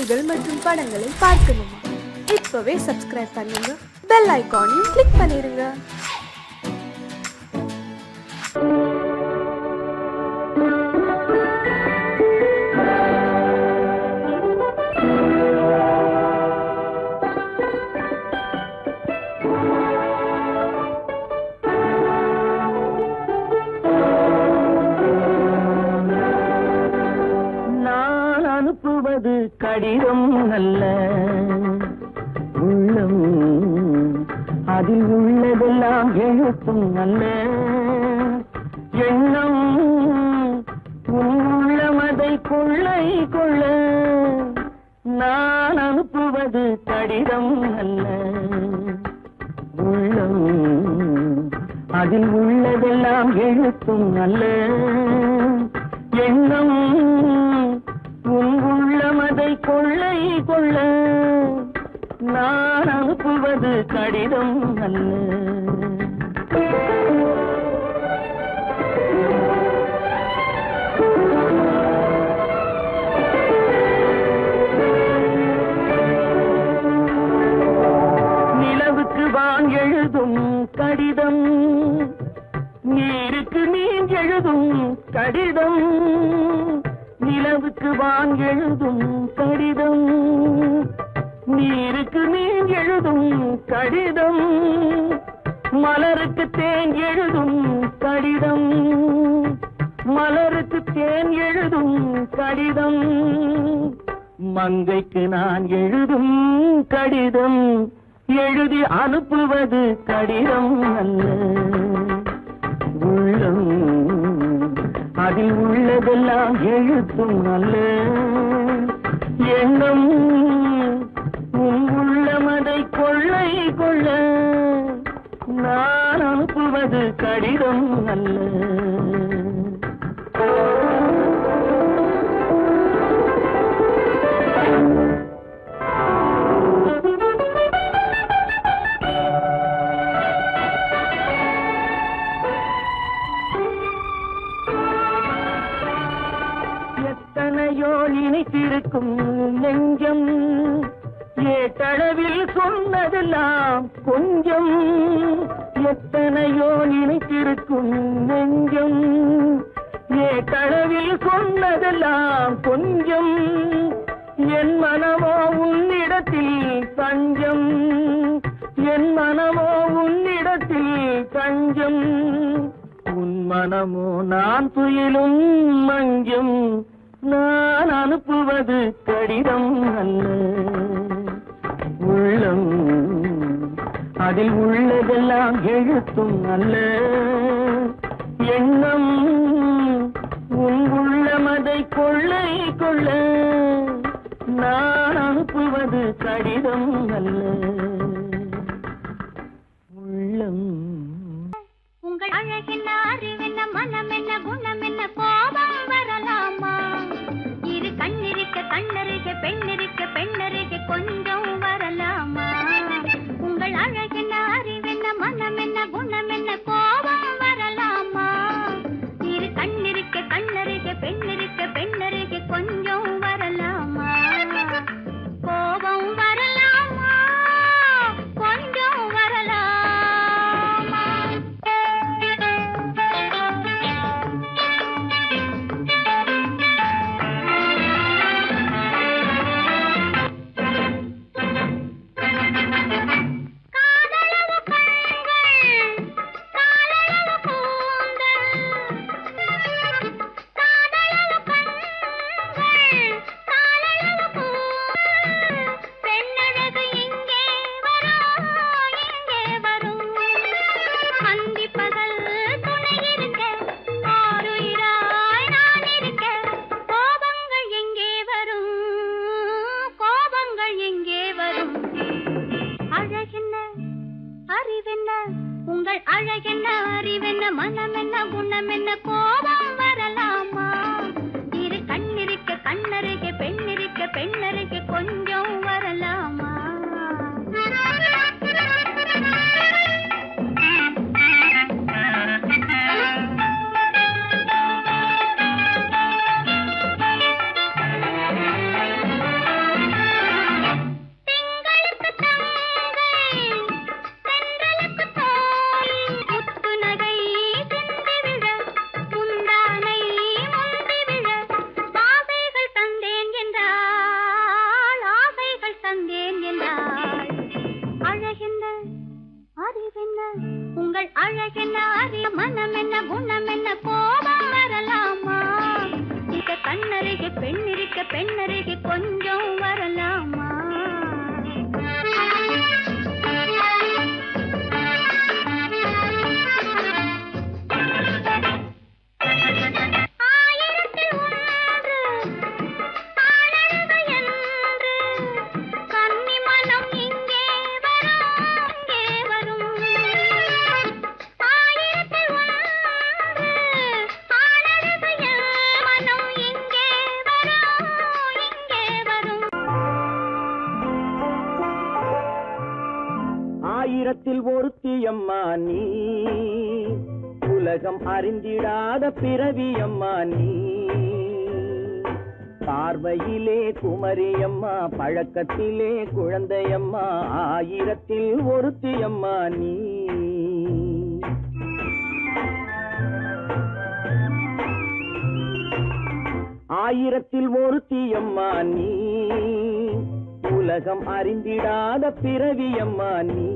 பாடல்கள் மற்றும் படங்களை பார்க்கணுமா? இப்பவே சப்ஸ்கிரைப் பண்ணுங்க, பெல் ஐகானையும் கிளிக் பண்ணிருங்க. கடிதம் நல்ல உள்ளம், அதில் உள்ளதெல்லாம் எழுத்தும் நல்ல எண்ணம், உள்ளமதை கொள்ளை கொள்ள நான் அனுப்புவது கடிதம் நல்ல உள்ளம், அதில் உள்ளதெல்லாம் எழுத்தும் நல்ல எண்ணம், உள்ளமதை கொள்ளை கொள்ள நான் அனுப்புவது கடிதம் அல்ல. நிலவுக்கு வான் எழுதும் கடிதம், நீருக்கு நீர் எழுதும் கடிதம், நிலவுக்கு வான் எழுதும் கடிதம், நீருக்கு நீர் எழுதும் கடிதம், மலருக்கு தேன் எழுதும் கடிதம், மலருக்கு தேன் எழுதும் கடிதம், மங்கைக்கு நான் எழுதும் கடிதம், எழுதி அனுப்புவது கடிதம் அல்ல. உள்ளம், அதில் உள்ளதெல்லாம் எழுத்தும் நல்ல எண்ணம், உள்ளமதை கொள்ளை கொள்ள நான் அனுப்புவது கடிதம் அல்ல. இணைத்திருக்கும் நெஞ்சம், ஏட்டளவில் சொன்னதெல்லாம் கொஞ்சம், எத்தனையோ நினைத்திருக்கும் நெஞ்சம், ஏட்டளவில் சொன்னதெல்லாம் கொஞ்சம், என் மனமோ உன்னிடத்தில் தஞ்சம், என் மனமோ உன்னிடத்தில் தஞ்சம், உன் மனமோ நான் துயிலும் மஞ்சம், நான் அனுப்புவது கடிதம் அல்ல. உள்ளம், அதில் உள்ளதெல்லாம் எழுத்தும் அல்ல எண்ணம், உன் உள்ளமதை கொள்ளை கொள்ள நான் அனுப்புவது கடிதம் அல்ல. உள்ளம், உங்கள் அழகின் அறிவென்ன, மனம் என்ன, குணம் என்ன, கோபம் வரலாமா? இரு கண்ணிருக்க கண்ணருக, பெண்ணிருக்க பெண்ணருக, கொஞ்சம் வரலாமா? உங்கள் அழகின் அறிவென்ன, மனம் என்ன, குணம் என்ன, கோபம் வரலாமா? இரு கண்ணிருக்க கண்ணருக, பெண்ணிருக்க பெண்ணருக, கொஞ்சம் வரலாமா? கோபம் வரலாமா? கொஞ்சம் வரலாமா? ஆயிரத்தில் ஒருத்தியம்மா நீ, உலகம் அறிந்திடாத பிறவியம்மா நீ. பார்வையிலே குமரியம்மா, பழக்கத்திலே குழந்தையம்மா, ஆயிரத்தில் ஒருத்தியம்மா நீ. ஆயிரத்தில் ஒருத்தியம்மா நீ, உலகம் அறிந்திடாத பிறவியம்மா நீ.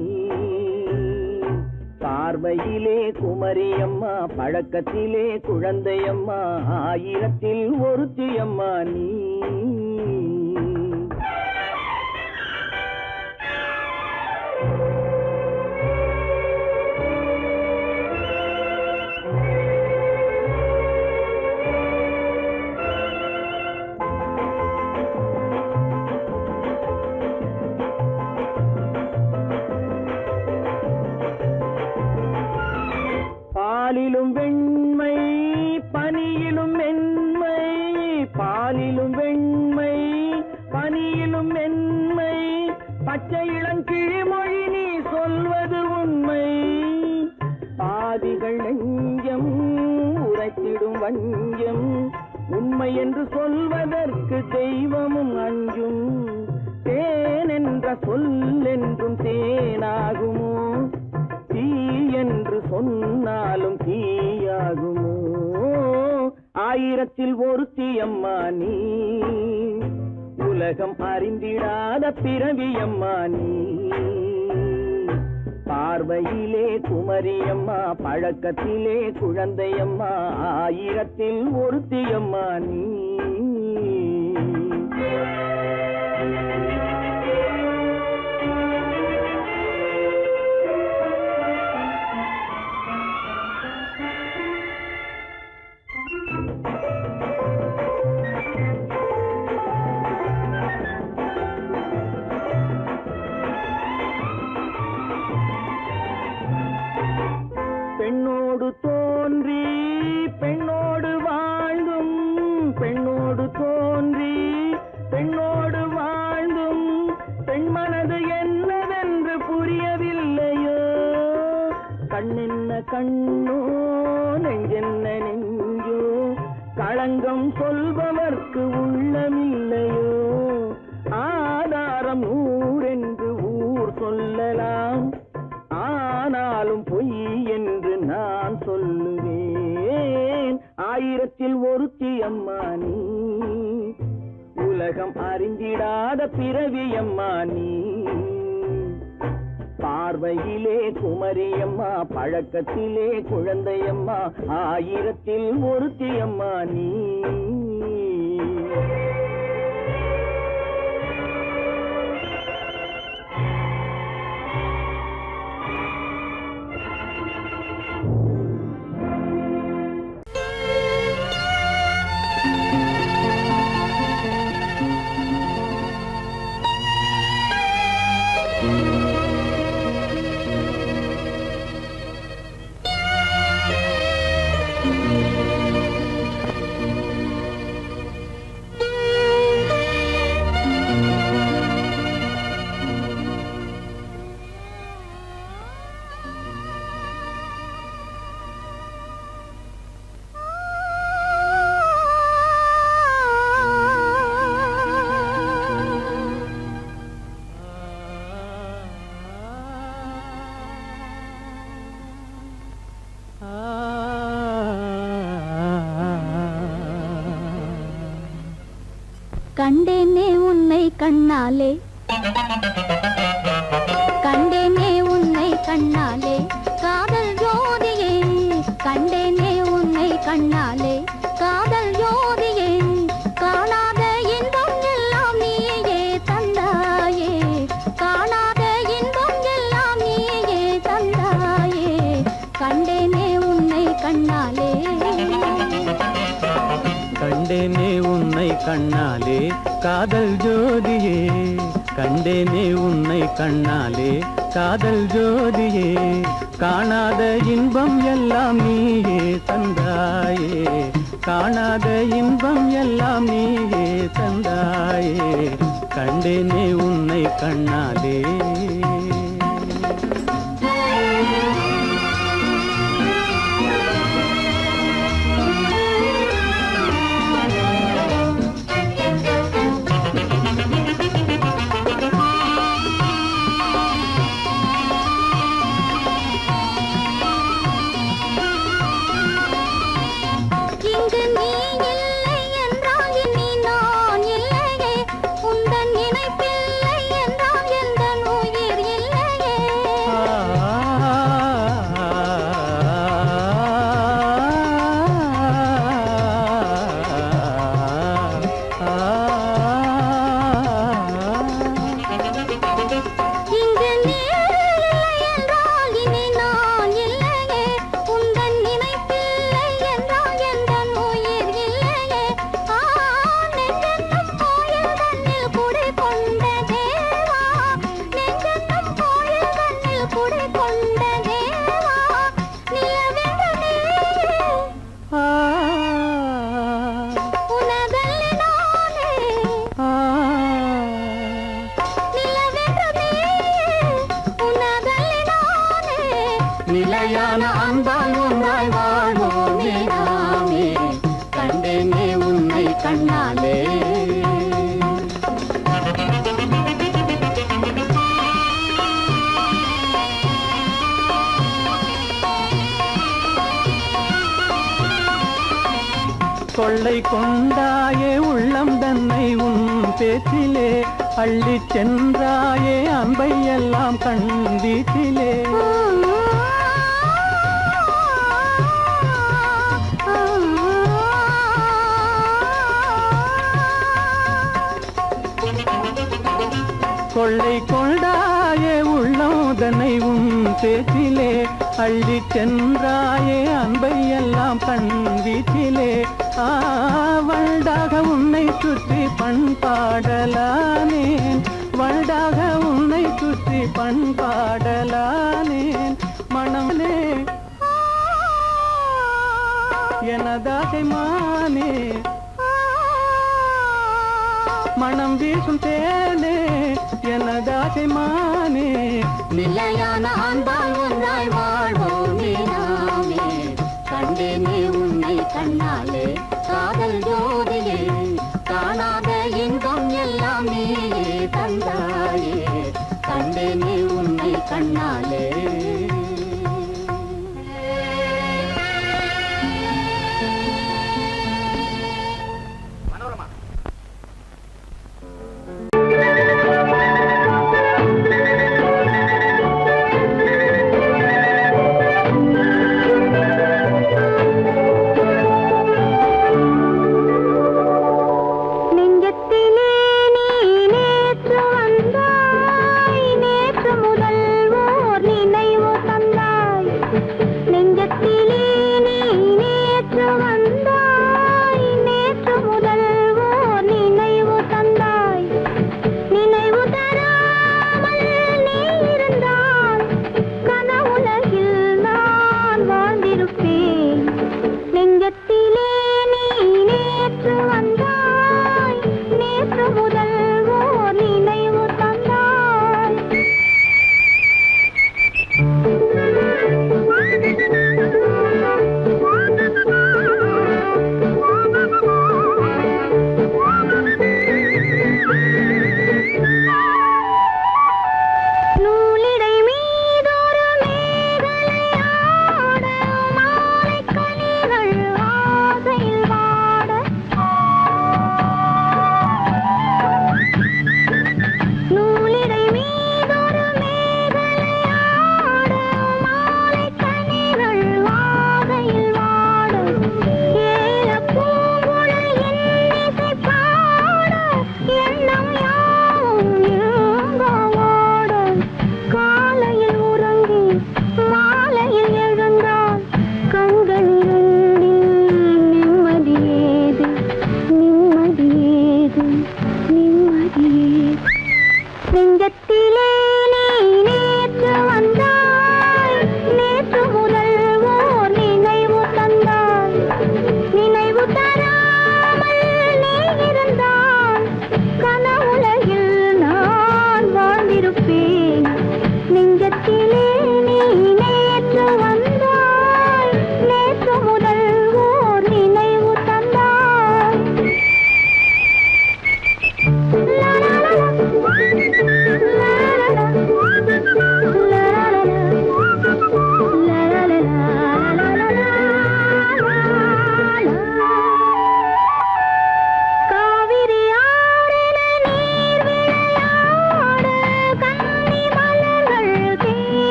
பார்வையிலே குமரியம்மா, பழக்கத்திலே குழந்தையம்மா, ஆயிரத்தில் ஒருத்தியம்மா நீ. பாலிலும் வெண்மை பனியிலும் மென்மை, பாலிலும் வெண்மை பனியிலும் மென்மை, பச்சை இளங்கிழிமொழி நீ சொல்வது உண்மை. பாதிகள் நெஞ்சம் உரைத்திடும் வஞ்சம், உண்மை என்று சொல்வதற்கு தெய்வமும் அஞ்சும். தேன் என்ற சொல் என்றும் தேனாகுமோ, தீ என்று சொன்னாலும் தீயாகுமோ. ஆயிரத்தில் ஒருத்தியம்மா நீ, உலகம் அறிந்திடாத பிறவியம்மா நீ. பார்வையிலே குமரியம்மா, பழக்கத்திலே குழந்தையம்மா, ஆயிரத்தில் ஒருத்தியம்மா நீ. பெண்ணோடு தோன்றி பெண்ணோடு வாழ்ந்தும், பெண்ணோடு தோன்றி பெண்ணோடு வாழ்ந்தும், பெண் மனது என்னவென்று புரியவில்லையோ. கண்ணென்ன கண்ணோ, நெஞ்சென்ன நெஞ்சோ, களங்கம் சொல்பவர்க்கு உள்ளமில்லையோ. ஆதாரம் ஊரென்று ஊர் சொல்லலாம், ஆனாலும் பொய் என்று நான் சொல்லுவேன். ஆயிரத்தில் ஒருத்தியம்மா நீ, உலகம் அறிந்திடாத பிறவியம்மா நீ. பார்வையிலே குமரியம்மா, பழக்கத்திலே குழந்தையம்மா, ஆயிரத்தில் ஒருத்தியம்மா நீ. கண்டேனே உன்னை கண்ணாலே, கண்டேனே உன்னை கண்ணாலே, காதல் ஜோதியே. கண்டேனே உன்னை கண்ணாலே, காதல் ஜோதியே. காணாத இன்பம் எல்லாம் நீயே தந்தாயே, காணாத இன்பம் எல்லாம் நீயே தந்தாயே. கண்டேனே உன்னை கண்ணாலே, கண்டேனே உன்னை கண்ணாலே, காதல் ஜோதியே. கண்டேனே உன்னை கண்ணாலே, காதல் ஜோதியே. காணாத இன்பம் எல்லாம் நீயே தந்தாயே, காணாத இன்பம் எல்லாம் நீயே தந்தாயே. கண்டேனே உன்னை கண்ணாலே. நிலையான அன்பால் ஒன்றாய் வாழ்வோமே நாமே கண்டேனே உன்னை கண்ணாலே கொள்ளை கொண்டாயே உள்ளம் தன்னை உன் பேச்சிலே அள்ளிச் சென்றாயே அன்பை எல்லாம் கண் வீட்டிலே கொள்ளை கொண்டாயே உள்ளம் தன்னை உன் பேச்சிலே அள்ளிச் சென்றாயே அன்பை எல்லாம் கண் வீட்டிலே வண்டாக உன்னை சுற்றி பண்பாடலானேன் வண்டாக உன்னை சுற்றி பண்பாடலானேன் மனமே எனதாசை மானே மனம் வீசும் தேனே எனதாசை மானே நிலையான அன்பால் ஒன்றாய் வாழ்வோமே நாமே கண்டேனே உன்னை கண்ணாலே காதல் ஜோதியே காணாத இன்பம் எல்லாம் நீயே தந்தாயே கண்டேனே உன்னை கண்ணாலே நேற்று முதல் ஓர் நினைவு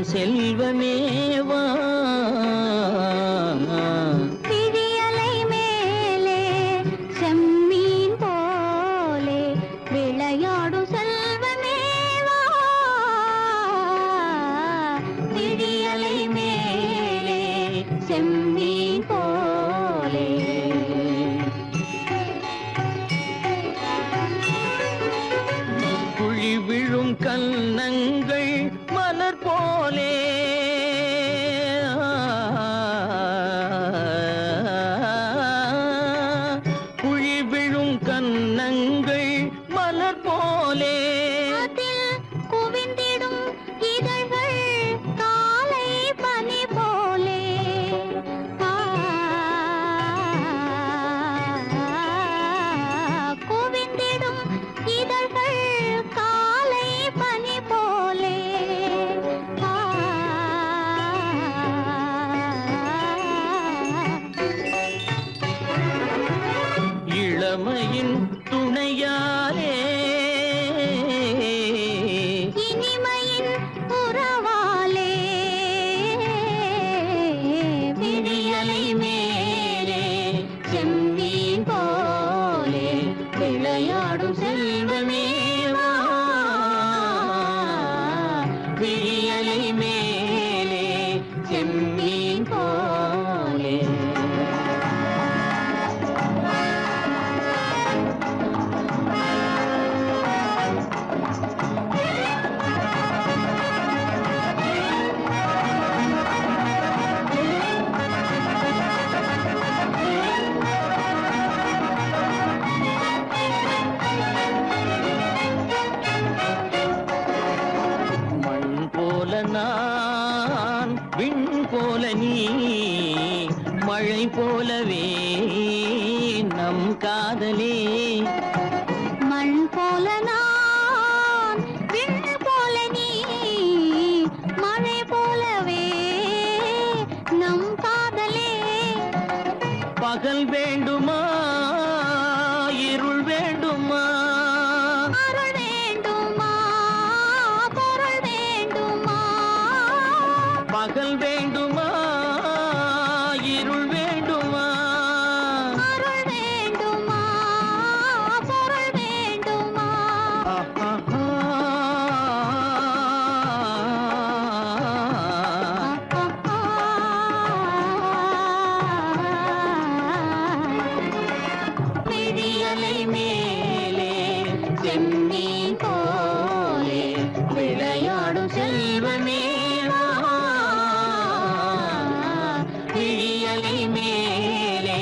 விளையாடும் செல்வமேவா விழியலை மேலே செம்மீன் போலே விளையாடும் செல்வமேவா விழியலை மேலே செம்மீன் போலே குழி விழும் கன்னங்கள் மலர் போலே குழி விழும் கன்னங்கள் மலர் போலே அதில் குவிந்திடும் இதழ்கள் காலை பனி போலே குவிந்திடும் இதழ்கள் காலை பனி போலே இளமையின் துணையாலே இனிமையின் உறவாலே விழியலை மேலே செம்மீன் போலே விளையாடும் செல்வமேவா விழியலை மேலே செம்மீன் போலே மண் போல நான் விண் போல நீ மழை போலவே நம் காதலே மண் போல நான் விண் போல நீ மழை போலவே நம் காதலே பகல் வேண்டுமா இருள் வேண்டுமா அருள் வேண்டுமா பொருள் வேண்டுமா பகல் வேண்டுமா இருள் வேண்டுமா அருள் வேண்டுமா பொருள் வேண்டுமா விழியலை மேலே செம்மீன் போலே விளையாடும் செல்வமேவா விழியலை மேலே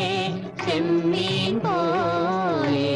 செம்மீன் போலே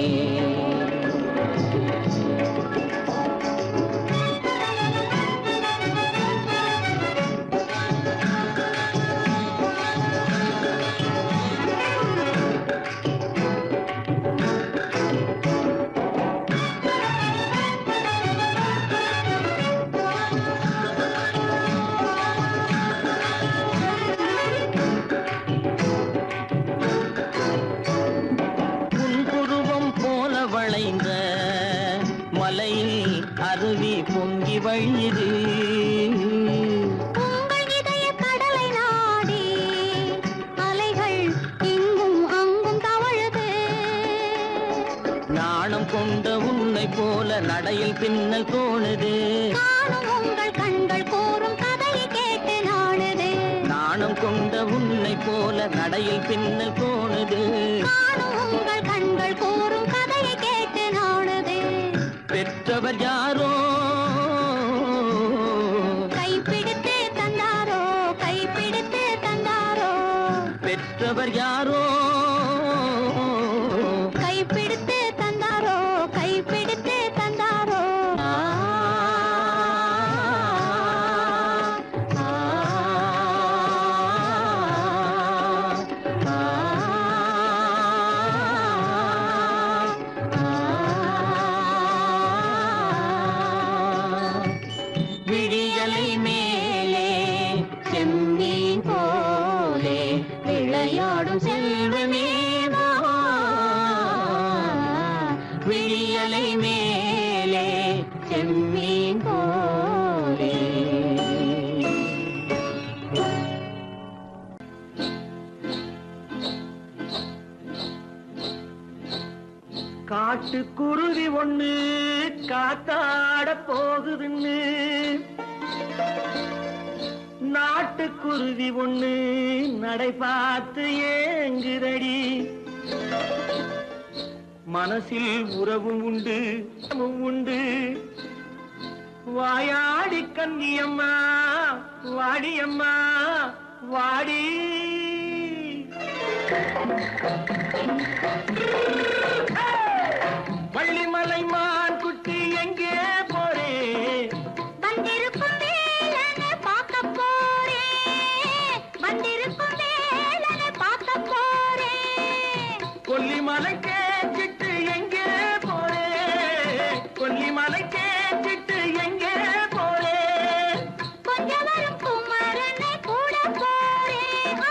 புன்புருவம் போல வளைந்த மலையில் அருவி பொங்கி வழியுது உங்கள் இதய கடலை நாடி அலைகள் இங்கும் அங்கும் தவழுது நாணம் கொண்ட உன்னை போல நடையில் பின்னல் தோணுது காணும் உங்கள் கண்கள் கூறும் கதையை கேட்டு நாடுது நாணம் கொண்ட உன்னை போல நடையில் பின்னல் தோணுது காணும் உங்கள் கண்கள் கூறும் கதையை கேட்டு நாடுது பெற்றவர் யாரோ கைப்பிடித்து தந்தாரோ கைப்பிடித்து தந்தாரோ பெற்றவர் யாரோ கைப்பிடித்து தந்தாரோ கைப்பிடித்து தந்தாரோ விழியலை மேலே செம்மீன் போலே விளையாடும் செல்வ நாட்டுக்குருவி ஒண்ணு காத்தாட போகுதுன்னு நாட்டுக்குருவி ஒண்ணு நடை பார்த்து ஏங்குதடி மனசில் உறவும் உண்டு உண்டு வாயாடி கன்னியம்மா வாடியம்மா வாடி வள்ளிமலை மான் குட்டி எங்கே போறே வந்திருக்கும் வேலனை பார்க்க போறேன் வந்திருக்கும் வேலனை பார்க்க போறேன் கொல்லிமலை கேட்டுட்டு எங்கே போறே கொல்லிமலை கேட்டுட்டு எங்கே போறே கொஞ்சம் வரும் குமரனை கூட போறேன்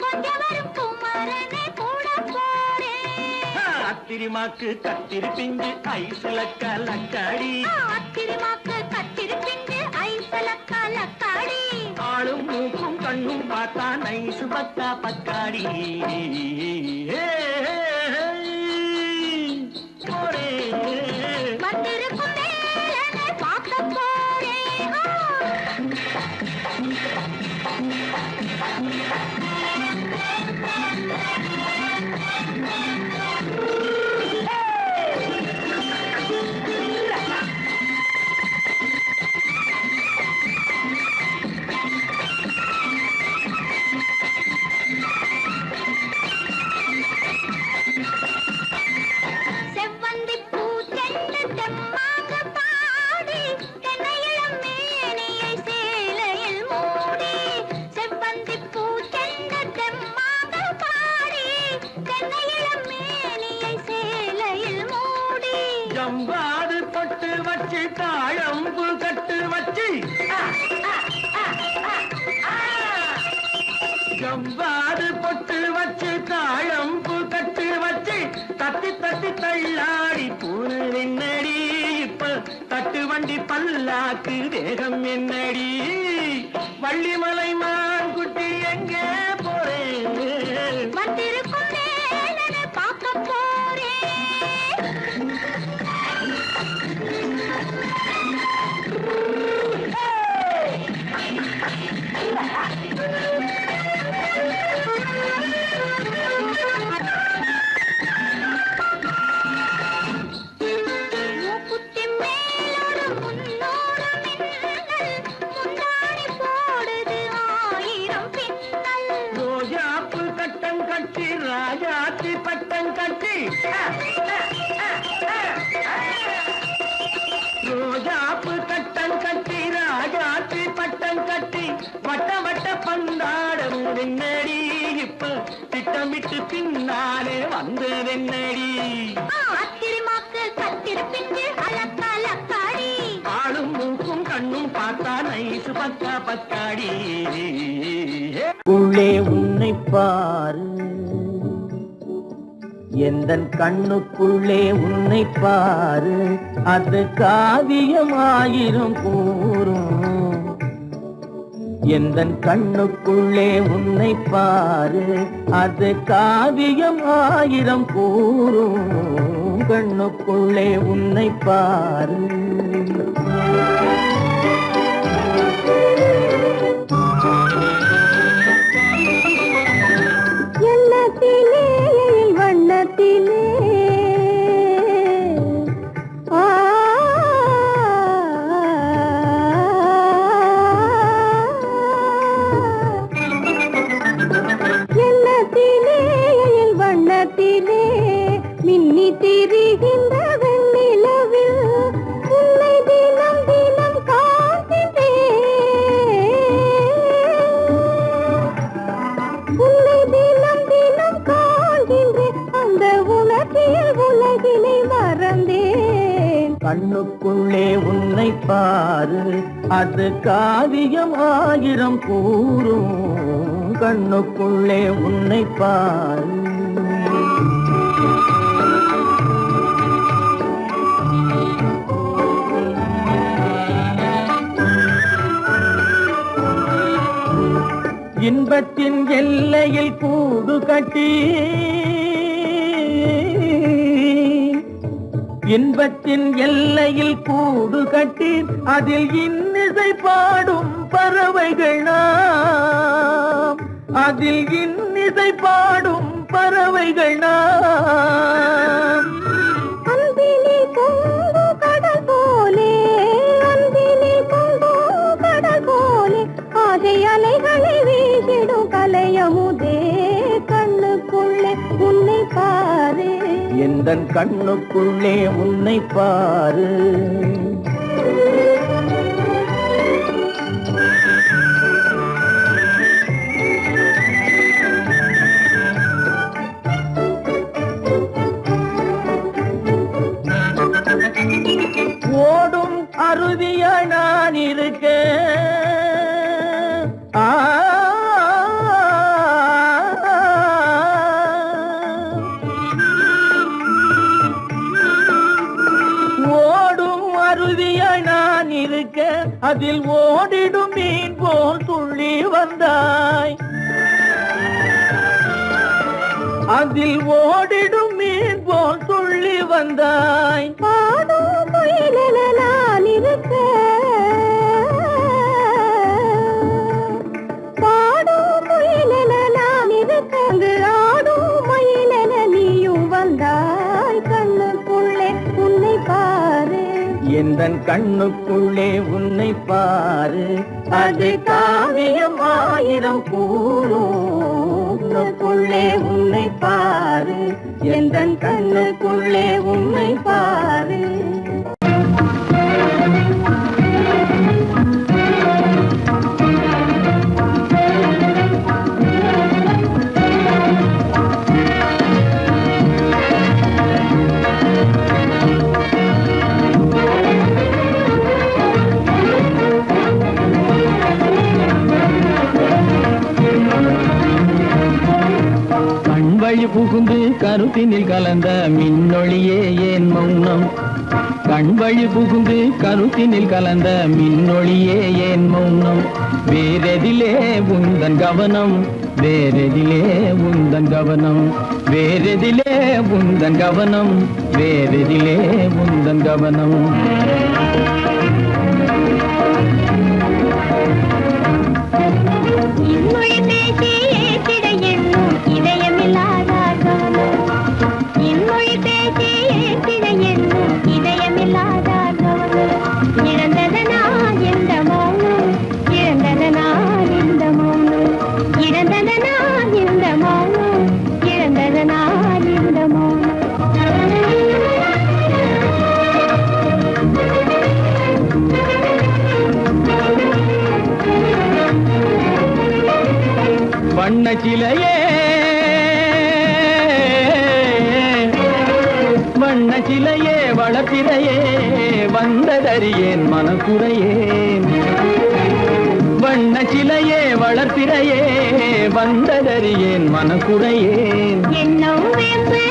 கொஞ்சம் வரும் குமரனை கூட போறேன் அத்திரிமாக்கு கத்திரி பிஞ்சு ஐசுல கலக்காடி அத்திரிமாக்கு கத்திரி பிஞ்சு ஐசுல கலக்காடி ஆளும் மூக்கும் கண்ணும் பார்த்தா நைசு பக்கா பக்காடி போரே வந்திருக்கும் வேலனை பார்க்க போறேன் செவ்வந்தி பூ தென்று தெம்மாக பாடி தென்னையிளம் மேனியை சேலையில் மூடி செவ்வந்தி பூ தென்று தெம்மாக பாடி தென்னையிளம் மேனியை சேலையில் மூடி ஜம்பாது பொட்டு வச்சு தாழம்பு கட்டு வச்சு ஜம்பாது பொட்டு வச்சு தாழம்பு கட்டு வச்சு தட்டி தட்டி தள்ளாடி பூனு என்னடி இப்ப தட்டு வண்டி பல்லாக்கு வேகம் என்னடி வள்ளிமலை மான் குட்டி எங்கே போறேன் வந்திருக்கும் வேலனை பார்க்க போறேன் மூக்குத்தி மேலோடு முன்னோடு மின்னல் முந்தாணி போடுது ஆயிரம் பின்னல் ரோஜாப்பு கட்டம் கட்டி ராஜாத்தி பட்டம் கட்டி ரோஜாப்பு கட்டம் கட்டி ராஜாத்தி பட்டம் கட்டி வட்ட வட்ட பந்தாடம் வெண்ணடி இப்ப திட்டமிட்டு பின்னாலே வந்ததென்னடி அத்திரிமாக்கு கத்திரி பிஞ்சு அலக்காடி ஆளும் மூக்கும் கண்ணும் பார்த்தா நைசு பக்கா பக்காடி உள்ளே உன்னை பாரு எந்தன் கண்ணுக்குள்ளே உன்னை பாரு அது காவியமாயிரும் கூறும் எந்தன் கண்ணுக்குள்ளே உன்னை பாரு அது காவியம் ஆயிரம் கூறும் கண்ணுக்குள்ளே உன்னை பாரு எண்ணத்திலே வண்ணத்திலே எண்ணத்திலே வண்ணத்திலே மின்னி திரிகின்ற வெண்ணிலவில் உன்னை தினம் தினம் காண்கின்றேன் உன்னை தினம் தினம் காண்கின்றேன் அந்த உணர்ச்சியில் உலகினை மறந்தேன் கண்ணுக்குள்ளே உன்னை பாரு அது காவியம் ஆயிரம் கூறும் கண்ணுக்குள்ளே உன்னை பாரு இன்பத்தின் எல்லையில் கூடு கட்டி இன்பத்தின் எல்லையில் கூடு கட்டி அதில் இன்னிசை பாடும் பறவைகள் நாம், அதில் இன்னிசை பாடும் பறவைகள் நாம். அன்பிலே பொங்கு கடல் போலே, அன்பிலே பொங்கு கடல் போலே, ஆசை அலைகளை வீசிடும் கலையமுதே, கண்ணுக்குள்ளே உன்னை பாரு, எந்தன் கண்ணுக்குள்ளே உன்னை பாரு. ஓடும் அருவிய நான் இருக்க, ஓடும் அருவிய நான் இருக்க, அதில் ஓடிடும் மீன் போல் துள்ளி வந்தாய், அதில் ஓடிடும் மீன் போல் துள்ளி வந்தாய். பாடும் குயிலென நான் இருக்க, பாடும் குயிலென நான் இருக்க, அங்கு ஆடும் மயிலென நீயும் வந்தாய், கண்ணுக்குள்ளே உன்னை பாரு, எந்தன் கண்ணுக்குள்ளே உன்னை பாரு. அது காவியம் ஆயிரம் கூறுக்குள்ளே உன்னை பாரு, எந்தன் கண்ணுக்குள்ளே உன்னை பாரு. கண்வழி புகுந்து கருத்தினில் கலந்த மின்னொளியே ஏன் மௌனம், கண்வழி புகுந்து கருத்தினில் கலந்த மின்னொளியே ஏன் மௌனம். வேறெதிலே உந்தன் கவனம், வேறெதிலே உந்தன் கவனம், வேறெதிலே உந்தன் கவனம், வேறெதிலே உந்தன் கவனம். இன்மொழி பேசி ஏற்றிட எண்ணும் இதயமில்லாதார் கவனம், இன்மொழி பேசி ஏற்றிட எண்ணும் இதயமில்லாதார் கவனம். இழந்ததனா எந்த மௌனம், இழந்ததனா இந்த மௌனம், இழந்ததனா இந்த மௌனம், இழந்ததனா இந்த மௌனம். வண்ண சிலையே, வண்ண சிலையே வளர்ப்பிறையே, வந்ததறியேன் மனக்குறையேன். வண்ண சிலையே வளர்ப்பிறையே, வந்ததறியேன் மனக்குறையேன். எண்ணம் வேம்பு,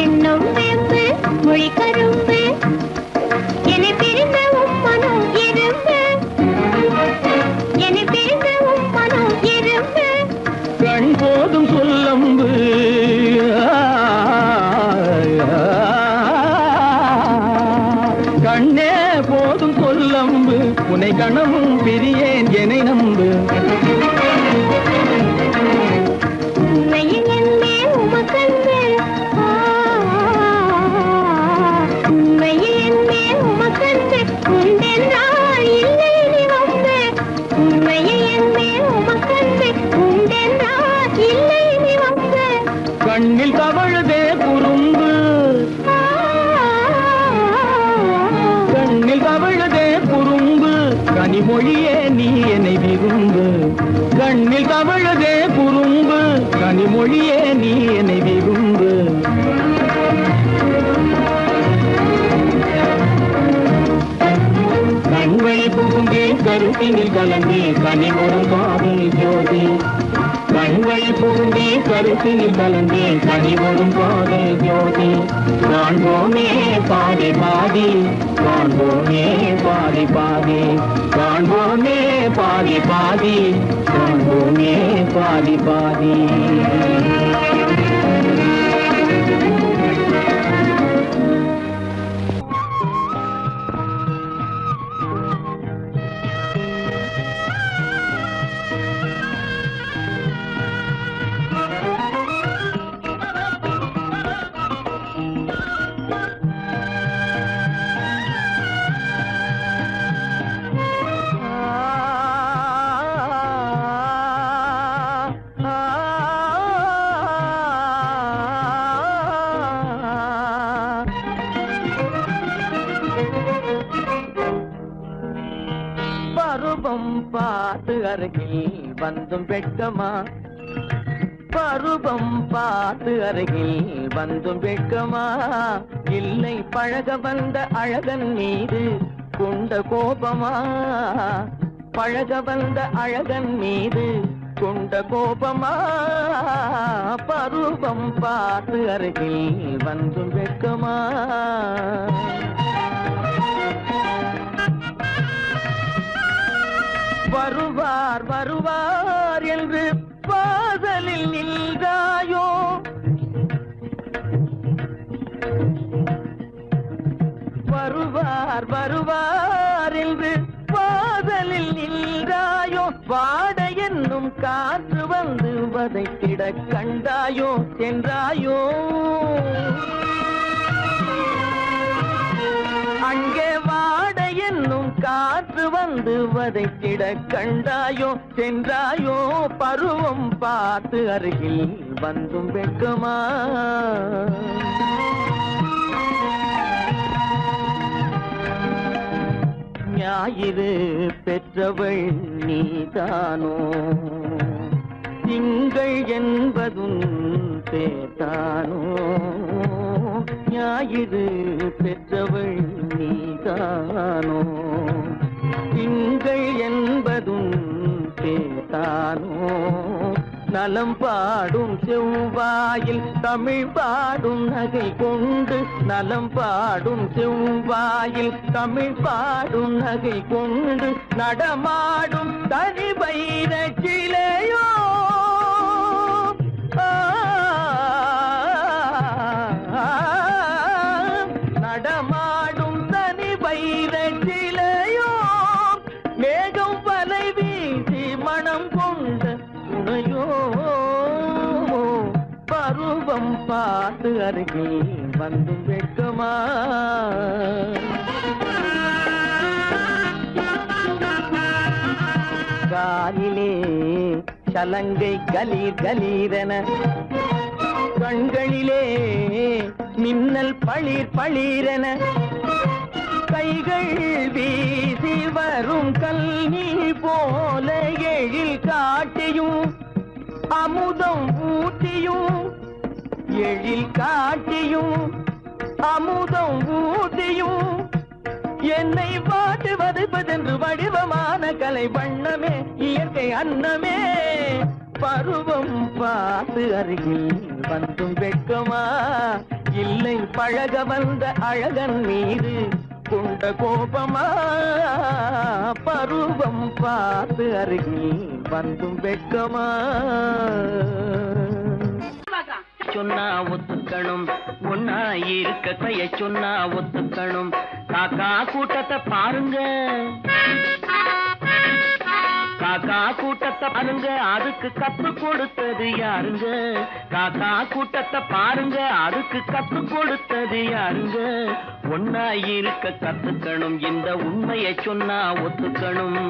எண்ணம் வேம்பு, மொழி கரும்பு, என்னை பிரிந்த உம்மனம் இரும்பு, என்னை பிரிந்த உம்மனம் இரும்பு. கண் போதும் சொல்லம்பு, கண்ணே போதும் சொல்லம்பு, உனை கணமும் பிரியேன் என்னை நம்பு. உண்மையில் என்னே உமக்கன்று, உண்மையில் என்னே உமக்கன்று, உண்டென்றால் இல்லை நீ வந்து, உண்மையில் என்னே உமக்கன்று, உண்டென்றால் இல்லை நீ வந்து. கண்ணில் தவழுதே குறும்பு, கண்ணில் தவழுதே குறும்பு, கனிமொழியே நீ என்னை விரும்பு. கண்ணில் தவழுதே குறும்பு, கனிமொழியே நீ என்னை விரும்பு. கண்வழி புகுந்தே கருத்தினில் கலந்தே கனிமொரும் காதல் ஜோதி, கண்வழி புகுந்தே கருத்தினில் கலந்தே கனிமொரும் காதல் ஜோதி. காண்போமே பாதி பாதி, காண்போமே பாதி பாதி, காண்போமே பாதி பாதி, காண்போமே பாதி பாதி. பருவம் பார்த்து அருகில் வந்தும் வெட்கமா பருவம் பார்த்து அருகில் வந்தும் வெட்கமா இல்லை பழக வந்த அழகன் மீது கொண்ட கோபமா பழக வந்த அழகன் மீது கொண்ட கோபமா பருவம் பார்த்து அருகில் வந்தும் வெட்கமா வருவார் வருவார் என்று வாசலில் நின்றாயோ வருவார் வருவார் என்று வாசலில் நின்றாயோ வாட என்னும் காற்று வந்து வதைத்திட கண்டாயோ சென்றாயோ அங்கே வாட என்னும் காற்று வந்து வதைத்திட கண்டாயோ சென்றாயோ பருவம் பார்த்து அருகில் வந்தும் வெட்கமா ஞாயிறு பெற்றவள் நீதானோ திங்கள் என்பதும் பேத்தானோ ஞாயிறு பெற்றவள் நீதானோ திங்கள் என்பதும் பேத்தானோ நலம் பாடும் செவ்வாயில் தமிழ் பாடும் நகை கொண்டு நலம் பாடும் செவ்வாயில் தமிழ் பாடும் நகை கொண்டு நடமாடும் தனி வைர சிலையோ நடமாடும் தனி வைர சிலையோ மேகம் வலை வீசி மனம் கொண்ட துணையோ பருவம் பார்த்து அருகில் வந்து வெட்கமா காலிலே சலங்கை கலீர் கலீரென கண்களிலே மின்னல் பளிர் பளிரென கைகள் வீசி வரும் கல்வி போல எழில் காட்டியும் அமுதம் ஊட்டியும் எழில் காட்டியும் அமுதம் ஊட்டியும் என்னை பாட்டு வதைப்பதென்று வடிவமான கலை வண்ணமே இயற்கை அன்னமே பருவம் பார்த்து அருகில் வந்தும் வெட்கமா இல்லை பழக வந்த அழகன் மீது கொண்ட கோபமா பருவம் பார்த்து அருகில் வந்தும் வெட்கமா சொன்னா ஒத்துக்கணும் ஒன்னா இருக்க கைய சொன்னா ஒத்துக்கணும் காக்கா கூட்டத்தை பாருங்க காக்கா கூட்டத்தை பாருங்க அதுக்கு கத்து கொடுத்தது யாருங்க காக்கா கூட்டத்தை பாருங்க அதுக்கு கத்து கொடுத்தது யாருங்க ஒன்னா இருக்க கத்துக்கணும் இந்த உண்மையை சொன்னா ஒத்துக்கணும்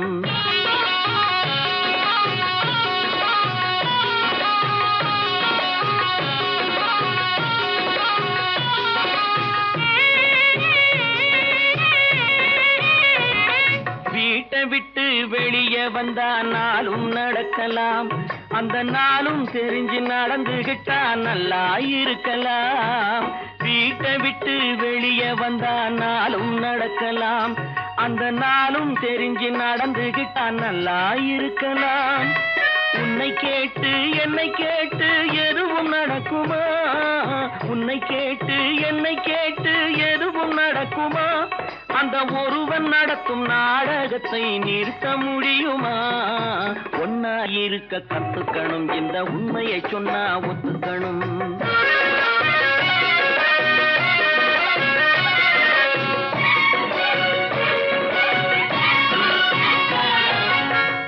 வீட்டை விட்டு வெளியே வந்தா நாளும் நடக்கலாம் அந்த நாளும் தெரிஞ்சு நடந்துகிட்டா நல்லா இருக்கலாம் வீட்டை விட்டு வெளியே வந்தா நாளும் நடக்கலாம் அந்த நாளும் தெரிஞ்சு நடந்துகிட்டா நல்லா இருக்கலாம் உன்னை கேட்டு என்னை கேட்டு எதுவும் நடக்குமா உன்னை கேட்டு என்னை கேட்டு எதுவும் நடக்குமா அந்த ஒருவன் நடத்தும் நாடகத்தை நிறுத்த முடியுமா ஒன்னா இருக்க கத்துக்கணும் இந்த உண்மையை சொன்னா ஒத்துக்கணும்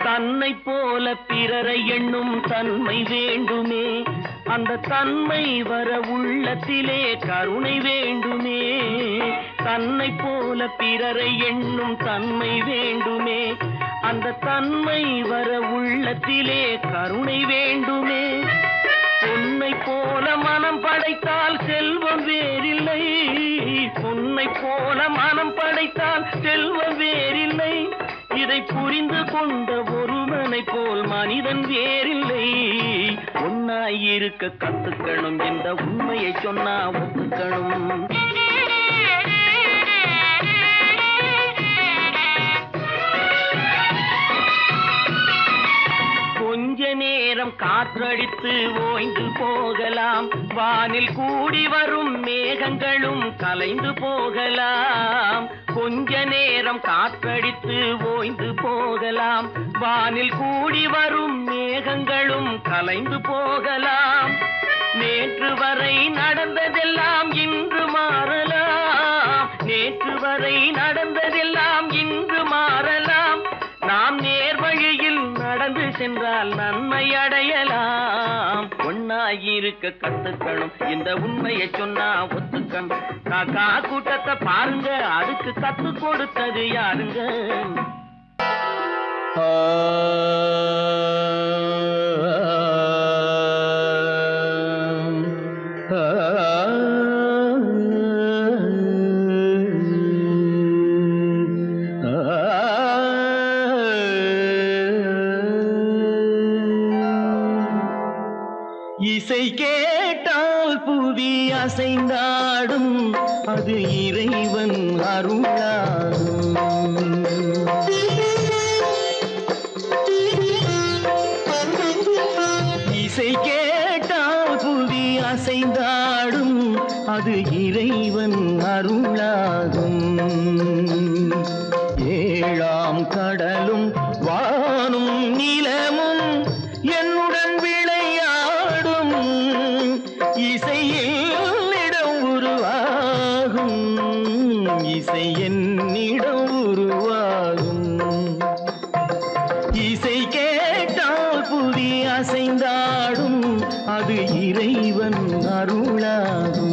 தன்னை போல பிறரை எண்ணும் தன்மை வேண்டுமே அந்த தன்மை வர உள்ளத்திலே கருணை வேண்டுமே தன்னை போல பிறரை எண்ணும் தன்மை வேண்டுமே அந்த தன்மை வர உள்ளத்திலே கருணை வேண்டுமே பொன்னை போல மனம் படைத்தால் செல்வம் வேறில்லை பொன்னை போல மனம் படைத்தால் செல்வம் வேறில்லை இதை புரிந்து கொண்ட ஒருவனை போல் மனிதன் வேறில்லை. ஒன்னாயிருக்க கத்துக்கணும், என்ற உண்மையை சொன்னா ஒத்துக்கணும். கொஞ்ச நேரம் காற்றடித்து ஓய்ந்து போகலாம், வானில் கூடி வரும் மேகங்களும் கலைந்து போகலாம். கொஞ்ச நேரம் காற்றடித்து ஓய்ந்து போகலாம், வானில் கூடி வரும் மேகங்களும் கலைந்து போகலாம். நேற்று வரை நடந்ததெல்லாம் இன்று மாறலாம், நேற்று வரை நடந்ததெல்லாம் இன்று மாறலாம். நாம் நேர்வழியில் நடந்து சென்றால் நன்மை அடையலாம். ஒன்னாயிருக்க கத்துக்கணும், இந்த உண்மையை சொன்னா ஒத்துக்கணும். காக்கா கூட்டத்தை பாருங்க, அதுக்கு கத்து கொடுத்தது யாருங்க? இசை கேட்டால் புவி அசைந்தாடும், அது இறைவன் அருளாகும். இசை கேட்டால் புவி அசைந்தாடும், அது இறைவன் அருளாகும். ஏழாம் கடலும் வானும் நிலமும் என்னுடன் விளையாடும், இசையில் இடம் உருவாகும், இசை என்னிடம் உருவாகும். இசை கேட்டால் புதி அசைந்தாடும், அது இறைவன் அருளாகும்.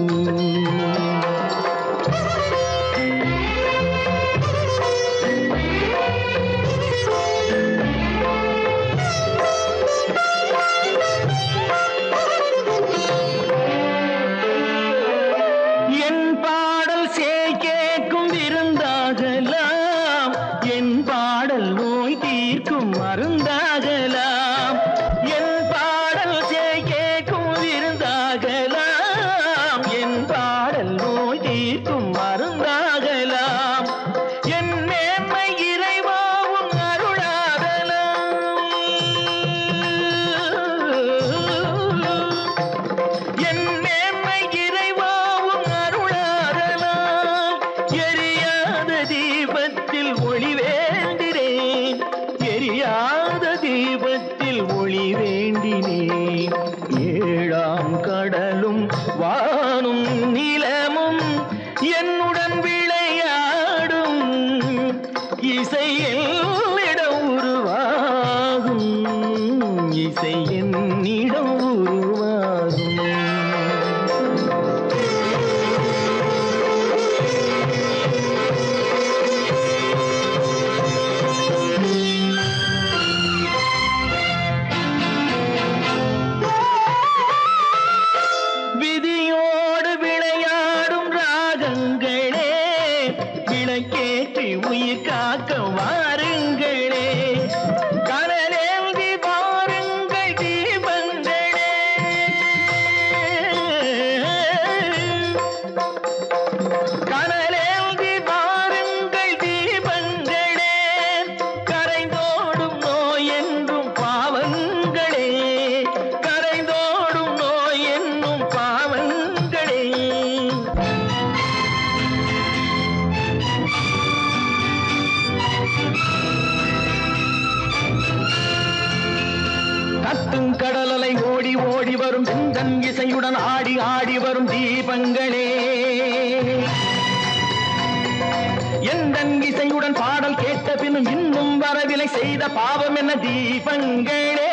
இசையுடன் ஆடி ஆடி வரும் தீபங்களே, எந்தன் இசையுடன் பாடல் கேட்ட பின்னும் இன்னும் வரவில்லை, செய்த பாவம் என்ன தீபங்களே.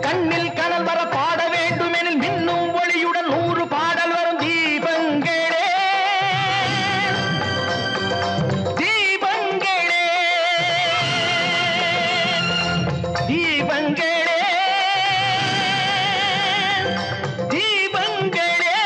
கண்ணில் கனல் வர பாட வேண்டும் எனில் மின்னும் ஒளியுடன் 100 பாடல் வரும் தீபங்களே. தீபங்களே தீபங்களே தீபங்களே.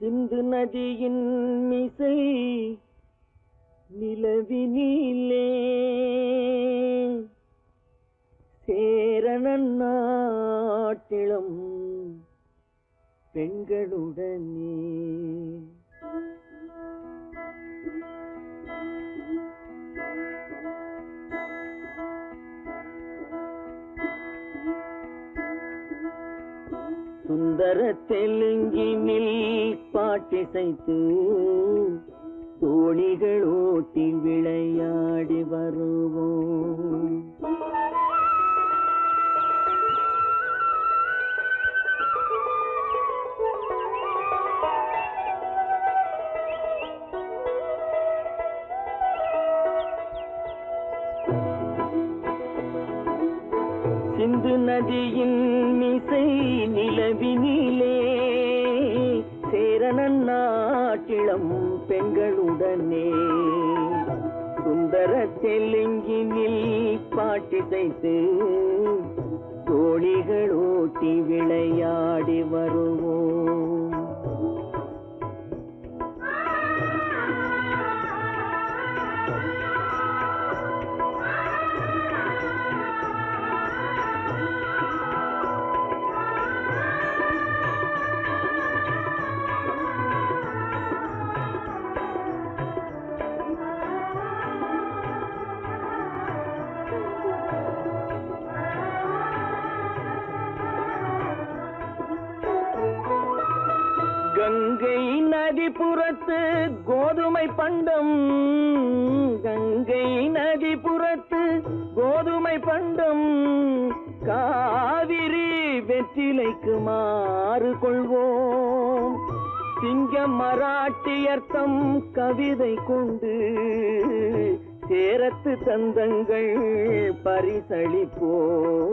சிந்து நதியின் மிசை நிலவினிலே சேரணன் நாட்டிளம் பெண்களுடனே சுந்தர தெலுங்கினில் பாட்டிசைத்து தோணிகள் ஓட்டி விளையாடி வருவோம். சிந்து நதியின் மிசை நிலவினிலே சேரணன் நாட்டிளம் பெண்களுடனே சுந்தர தெலுங்கினில் பாட்டிசைத்து தோணிகள் ஓட்டி விளையாடி வருவோம். கங்கை நதிபுறத்து கோதுமை பண்டம், கங்கை நதிபுறத்து கோதுமை பண்டம், காவிரி வெற்றிலைக்கு மாறு கொள்வோம். சிங்க மராட்டியர்த்தம் கவிதை கொண்டு சேரத்து தந்தங்கள் பரிசளிப்போம்.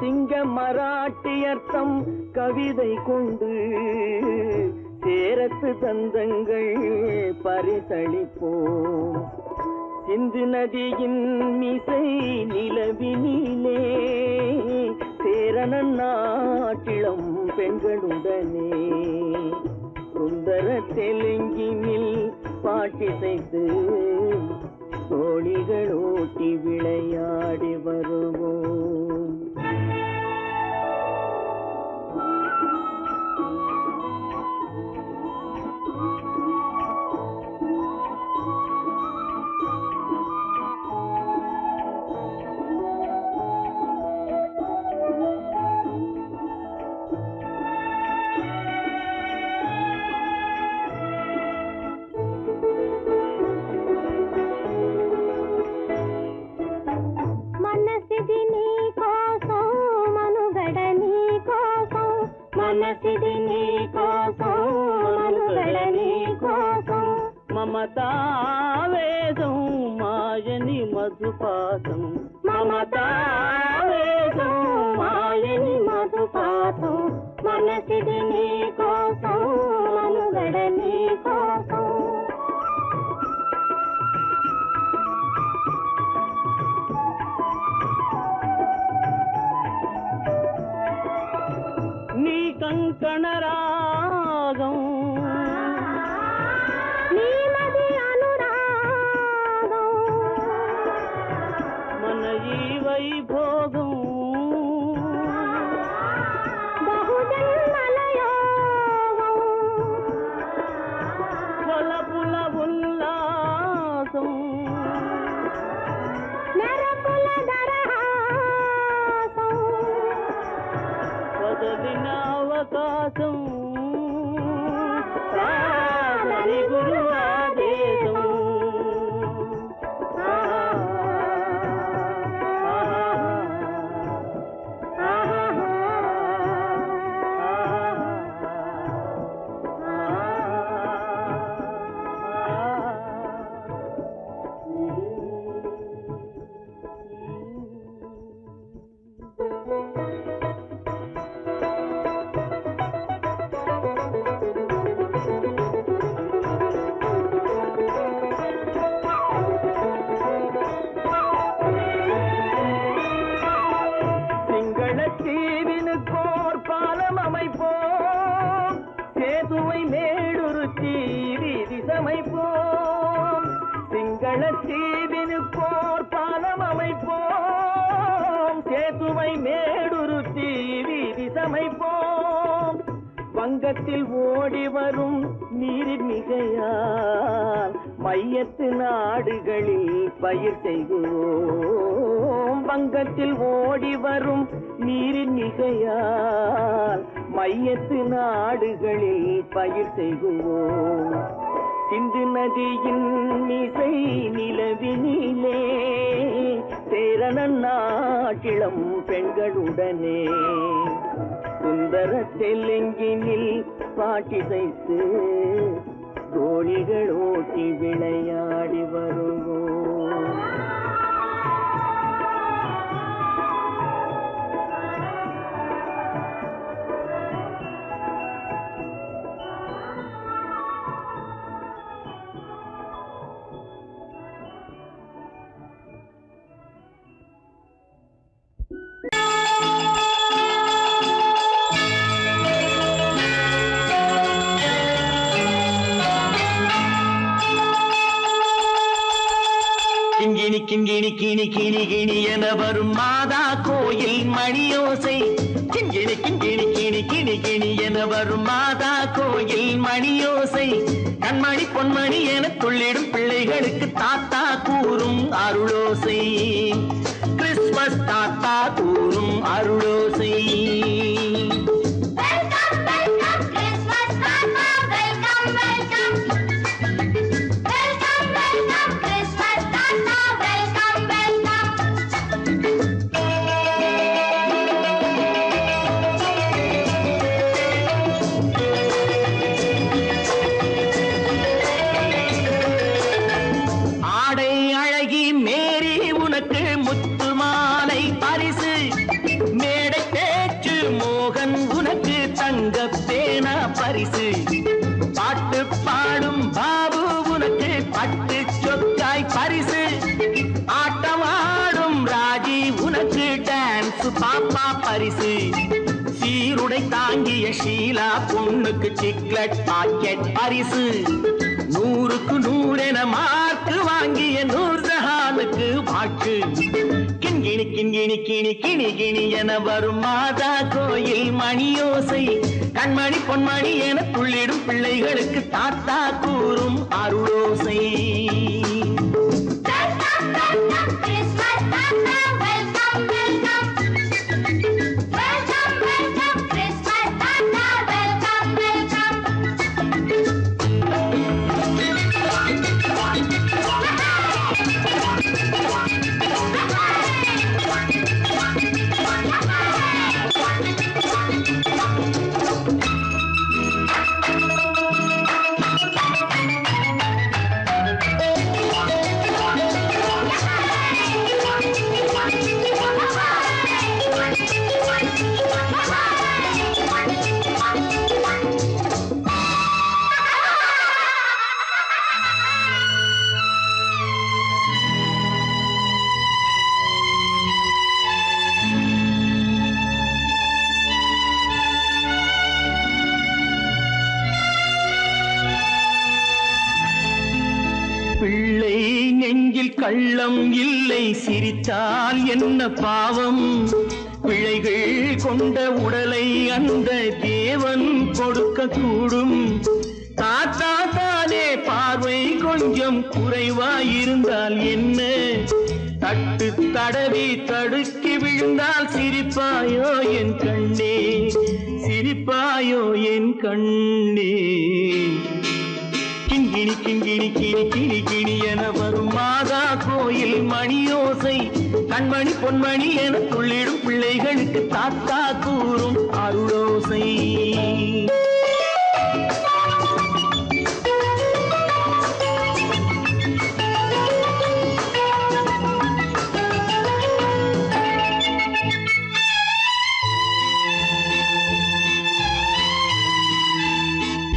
சிங்க மராட்டியர்த்தம் கவிதை கொண்டு சேரத்து தந்தங்கள் பரிசளிப்போம். சிந்து நதியின் மிசை நிலவினிலே சேரணன் நாட்டிளம் பெண்களுடனே சுந்தர தெலுங்கினில் பாட்டிசைத்து தோணிகள் ஓட்டி விளையாடி வருவோம். మనసిది నీ కోసం మనుగడ నీ కోసం మమతావేదం మాయని మధుపాతం మమతావేదం మాయని మధుపాతం మనసిది నీ కోసం మనుగడ నీ కోసం నీ కంకణ రాగం నీ మది అనురాగం మన ఈ వైభోగం బహుజన్మల యోగం వలపుల ఉల్లాసం మెరపుల దరహాసం వదలిన అవకాశం కాదని గురు ఆదేశం பசுவை மேடுருத்தி வீதி சமைப்போம். வங்கத்தில் ஓடி வரும் நீரின் மிகையால் மையத்து நாடுகளில் பயிர் செய்வோம். வங்கத்தில் ஓடி வரும் நீரின் மிகையால் மையத்து நாடுகளில் பயிர் செய்வோம். சிந்து நதியின் மிசை நிலவினிலே சேரணன் நாட்டிளம் பெண்களுடனே சுந்தர தெலுங்கினில் பாட்டிசைத்து தோழிகள் ஓட்டி விளையாடி வருவோம். கிங்கிணி கிங்கிணி கிணி கிணி கிணி என வரும் மாதா கோயில் மணியோசை. கிங்கிணி கிங்கிணி கிணி கிணி கிணி என வரும் மாதா கோயில் மணியோசை. கண்மணி பொன்மணி என துள்ளிடும் பிள்ளைகளுக்கு தாத்தா கூறும் அருளோசை. கிறிஸ்துமஸ் தாத்தா கூறும் அருளோசை. பாட்டு பாடும் பாபு உனக்கு பட்டு சொக்காய் பரிசு. ஆட்டமாடும் ராஜி உனக்கு டான்ஸ் பாப்பா பரிசு. சீருடை தாங்கிய ஷீலா பொண்ணுக்கு சிக்லெட் பாக்கெட் பரிசு. 100க்கு 100 என மார்க்கு வாங்கிய நூர்ஜஹானுக்கு வாக்கு. கிண்கிணி கிண்கிணி கிணி கிணி கிணி என வரும் மாதா கோயில் மணியோசை. கண்மணி பொன்மணி என துள்ளிடும் பிள்ளைகளுக்கு தாத்தா கூறும் அருளோசை. பிள்ளை நெஞ்சில் கள்ளம் இல்லை, சிரித்தால் என்ன பாவம். பிழைகள் கொண்ட உடலை அந்த தேவன் கொடுக்க கூடும். தாத்தா தானே பார்வை கொஞ்சம் குறைவாயிருந்தால் என்ன? தட்டு தடவி தடுக்கி விழுந்தால் சிரிப்பாயோ என் கண்ணே, சிரிப்பாயோ என் கண்ணே. கிண்கிணி கிண்கிணி கிணி கிணி கிணி என வரும் மாதா கோயில் மணியோசை. கண்மணி பொன்மணி என துள்ளிடும் பிள்ளைகளுக்கு தாத்தா கூறும் அருளோசை.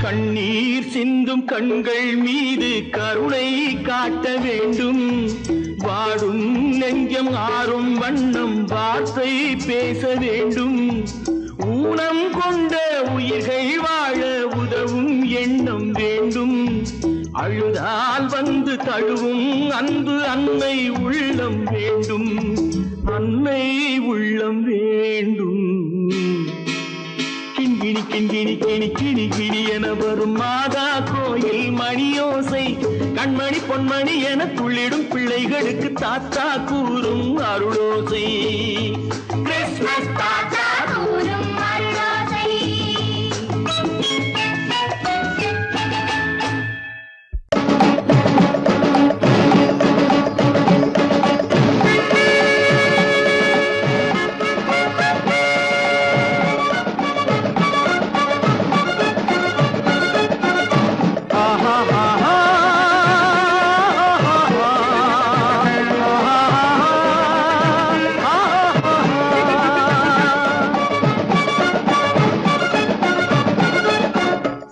கண்ணீர் சிந்தும் கண்கள் மீது கருணை காட்ட வேண்டும். வாடும் நெஞ்சம் ஆறும் வண்ணம் வார்த்தை பேச வேண்டும். ஊனம் கொண்ட உயிர்கள் வாழ உதவும் எண்ணம் வேண்டும். அழுதால் வந்து தழுவும் அன்பு அன்னை உள்ளம் வேண்டும், அன்னை உள்ளம் கிணி கிணி கிணி கிணி என வரும் மாதா கோயில் மணியோசை கண்மணி பொன்மணி என துள்ளிடும் பிள்ளைகளுக்கு தாத்தா கூறும் அருளோசை கிறிஸ்துமஸ் தாத்தா கூறும் அருளோசை.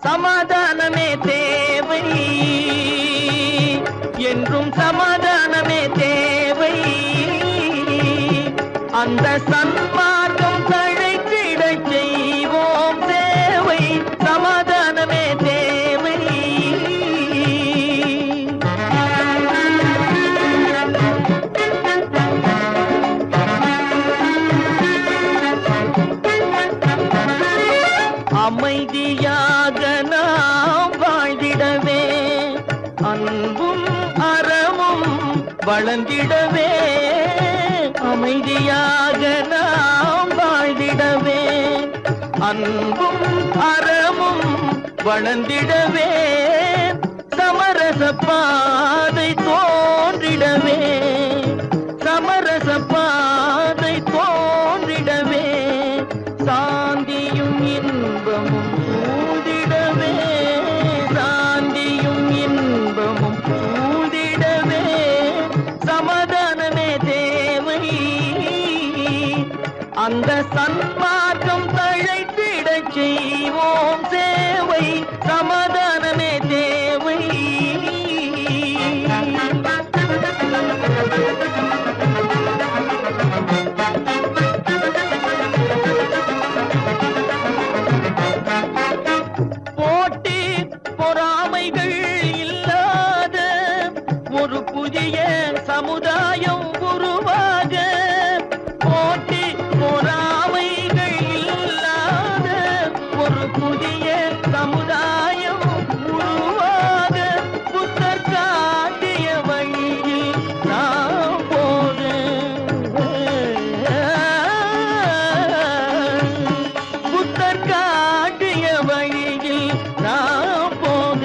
சமாதானமே தேவை என்றும் சமாதானமே தேவை அந்த சன்மார்க்கம் தழைத்திடச் செய்வோம் தேவை சமாதானமே தேவை அமைதியாக நாம் வாழ்ந்திடவே அன்பும் அறமும் வளர்ந்திடவே அமைதியாக நாம் வாழ்ந்திடவே அன்பும் அறமும் வளர்ந்திடவே சமரச பாதை தோன்றிடவே சமரச பாதை தோன்றிடவே சாந்தியும் இன்பமும் சூழ்ந்திடவே சாந்தியும் இன்பமும் சூழ்ந்திடவே சமாதானமே தேவை அந்த சன்மார்க்கம் தழைத்திடச் செய்வோம் சேவை சமாதானமே தேவை போட்டி பொறாமைகள் இல்லாத ஒரு புதிய சமுதாயம் உருவாக போட்டி பொறாமைகள் இல்லாத ஒரு புதிய சமுதாயம் உருவாக புத்தர் காட்டிய வழியில் நாம் போக புத்தர் காட்டிய வழியில் நாம் போக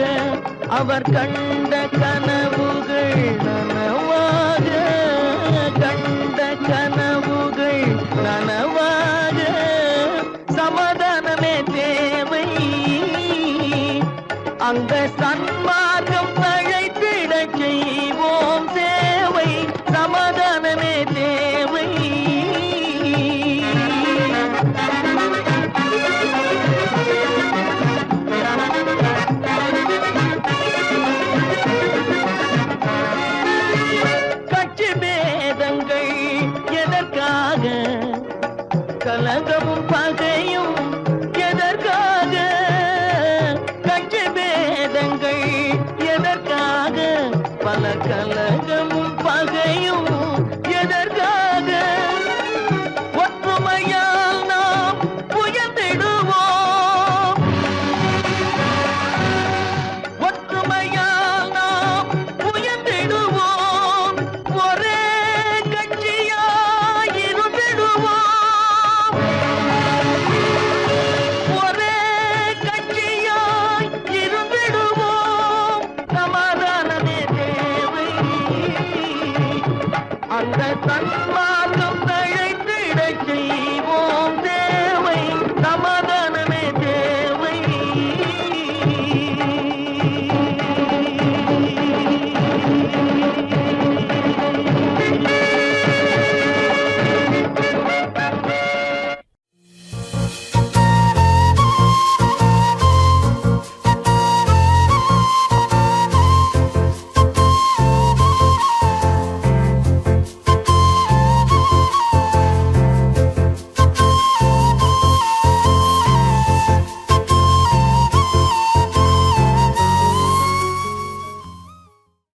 அவர் கண்ட கனவுகள் நனவாக கண்ட கனவுகள் நனவாக சமாதானமே தேவை அந்த சன்மார்க்கம் தழைத்திடச் செய்வோம் தேவை சமாதானமே தேவை கட்சி பேதங்கள் எதற்காக கலகமும் பகையும்